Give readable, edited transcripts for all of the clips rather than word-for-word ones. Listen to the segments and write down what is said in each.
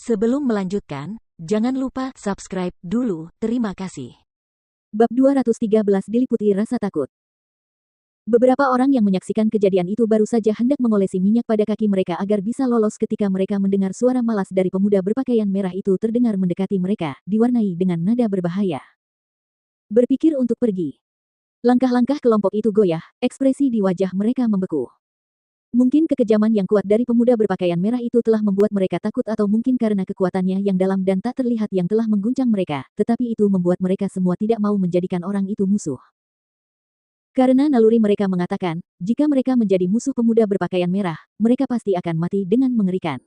Sebelum melanjutkan, jangan lupa subscribe dulu, terima kasih. Bab 213 diliputi rasa takut. Beberapa orang yang menyaksikan kejadian itu baru saja hendak mengolesi minyak pada kaki mereka agar bisa lolos ketika mereka mendengar suara malas dari pemuda berpakaian merah itu terdengar mendekati mereka, diwarnai dengan nada berbahaya. Berpikir untuk pergi. Langkah-langkah kelompok itu goyah, ekspresi di wajah mereka membeku. Mungkin kekejaman yang kuat dari pemuda berpakaian merah itu telah membuat mereka takut atau mungkin karena kekuatannya yang dalam dan tak terlihat yang telah mengguncang mereka, tetapi itu membuat mereka semua tidak mau menjadikan orang itu musuh. Karena naluri mereka mengatakan, jika mereka menjadi musuh pemuda berpakaian merah, mereka pasti akan mati dengan mengerikan.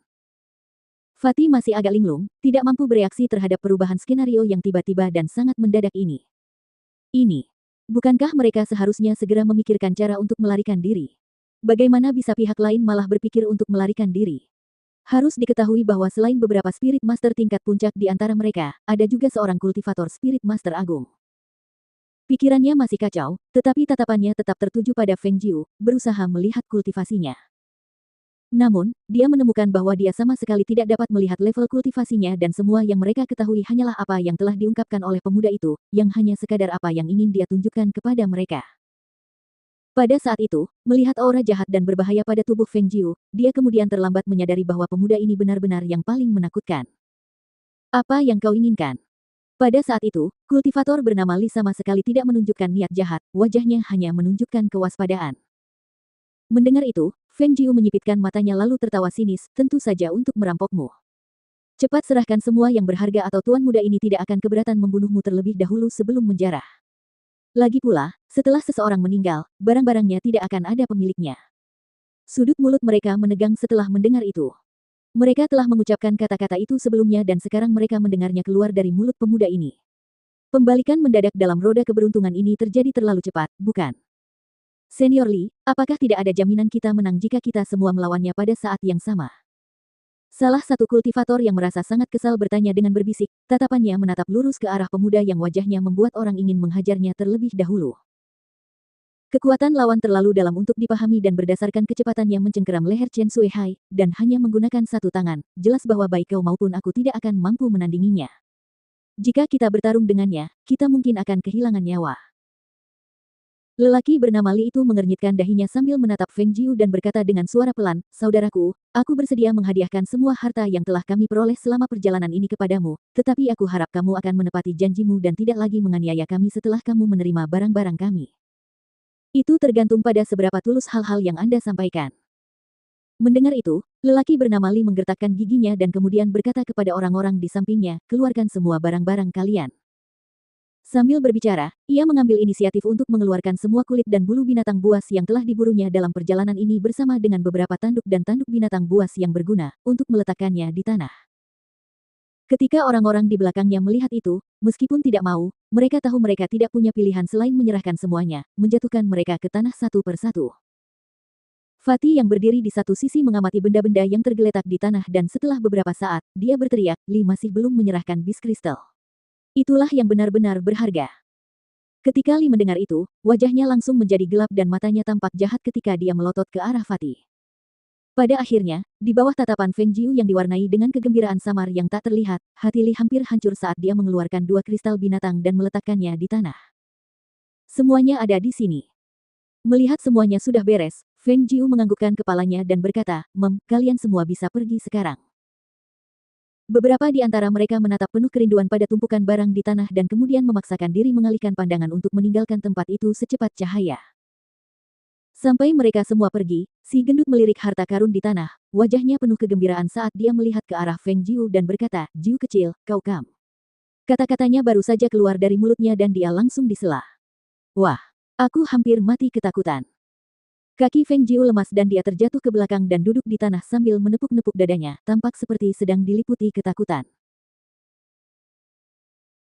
Fatih masih agak linglung, tidak mampu bereaksi terhadap perubahan skenario yang tiba-tiba dan sangat mendadak ini. Bukankah mereka seharusnya segera memikirkan cara untuk melarikan diri? Bagaimana bisa pihak lain malah berpikir untuk melarikan diri? Harus diketahui bahwa selain beberapa Spirit Master tingkat puncak di antara mereka, ada juga seorang kultivator Spirit Master Agung. Pikirannya masih kacau, tetapi tatapannya tetap tertuju pada Feng Jiu, berusaha melihat kultivasinya. Namun, dia menemukan bahwa dia sama sekali tidak dapat melihat level kultivasinya dan semua yang mereka ketahui hanyalah apa yang telah diungkapkan oleh pemuda itu, yang hanya sekadar apa yang ingin dia tunjukkan kepada mereka. Pada saat itu, melihat aura jahat dan berbahaya pada tubuh Feng Jiu, dia kemudian terlambat menyadari bahwa pemuda ini benar-benar yang paling menakutkan. Apa yang kau inginkan? Pada saat itu, kultivator bernama Li sama sekali tidak menunjukkan niat jahat, wajahnya hanya menunjukkan kewaspadaan. Mendengar itu, Feng Jiu menyipitkan matanya lalu tertawa sinis, tentu saja untuk merampokmu. Cepat serahkan semua yang berharga atau tuan muda ini tidak akan keberatan membunuhmu terlebih dahulu sebelum menjarah. Lagi pula, setelah seseorang meninggal, barang-barangnya tidak akan ada pemiliknya. Sudut mulut mereka menegang setelah mendengar itu. Mereka telah mengucapkan kata-kata itu sebelumnya dan sekarang mereka mendengarnya keluar dari mulut pemuda ini. Pembalikan mendadak dalam roda keberuntungan ini terjadi terlalu cepat, bukan? Senior Li, apakah tidak ada jaminan kita menang jika kita semua melawannya pada saat yang sama? Salah satu kultivator yang merasa sangat kesal bertanya dengan berbisik, tatapannya menatap lurus ke arah pemuda yang wajahnya membuat orang ingin menghajarnya terlebih dahulu. Kekuatan lawan terlalu dalam untuk dipahami dan berdasarkan kecepatannya mencengkeram leher Chen Suihai, dan hanya menggunakan satu tangan, jelas bahwa baik kau maupun aku tidak akan mampu menandinginya. Jika kita bertarung dengannya, kita mungkin akan kehilangan nyawa. Lelaki bernama Li itu mengernyitkan dahinya sambil menatap Feng Jiu dan berkata dengan suara pelan, "Saudaraku, aku bersedia menghadiahkan semua harta yang telah kami peroleh selama perjalanan ini kepadamu, tetapi aku harap kamu akan menepati janjimu dan tidak lagi menganiaya kami setelah kamu menerima barang-barang kami. Itu tergantung pada seberapa tulus hal-hal yang Anda sampaikan." Mendengar itu, lelaki bernama Li menggertakkan giginya dan kemudian berkata kepada orang-orang di sampingnya, "Keluarkan semua barang-barang kalian." Sambil berbicara, ia mengambil inisiatif untuk mengeluarkan semua kulit dan bulu binatang buas yang telah diburunya dalam perjalanan ini bersama dengan beberapa tanduk dan tanduk binatang buas yang berguna, untuk meletakkannya di tanah. Ketika orang-orang di belakangnya melihat itu, meskipun tidak mau, mereka tahu mereka tidak punya pilihan selain menyerahkan semuanya, menjatuhkan mereka ke tanah satu persatu. Fatih yang berdiri di satu sisi mengamati benda-benda yang tergeletak di tanah dan setelah beberapa saat, dia berteriak, "Li masih belum menyerahkan bis kristal. Itulah yang benar-benar berharga." Ketika Li mendengar itu, wajahnya langsung menjadi gelap dan matanya tampak jahat ketika dia melotot ke arah Fatih. Pada akhirnya, di bawah tatapan Feng Jiu yang diwarnai dengan kegembiraan samar yang tak terlihat, hati Li hampir hancur saat dia mengeluarkan dua kristal binatang dan meletakkannya di tanah. Semuanya ada di sini. Melihat semuanya sudah beres, Feng Jiu menganggukkan kepalanya dan berkata, Kalian semua bisa pergi sekarang." Beberapa di antara mereka menatap penuh kerinduan pada tumpukan barang di tanah dan kemudian memaksakan diri mengalihkan pandangan untuk meninggalkan tempat itu secepat cahaya. Sampai mereka semua pergi, si gendut melirik harta karun di tanah, wajahnya penuh kegembiraan saat dia melihat ke arah Feng Jiu dan berkata, "Jiu kecil, kau kam." Kata-katanya baru saja keluar dari mulutnya dan dia langsung disela. "Wah, aku hampir mati ketakutan." Kaki Feng Jiu lemas dan dia terjatuh ke belakang dan duduk di tanah sambil menepuk-nepuk dadanya, tampak seperti sedang diliputi ketakutan.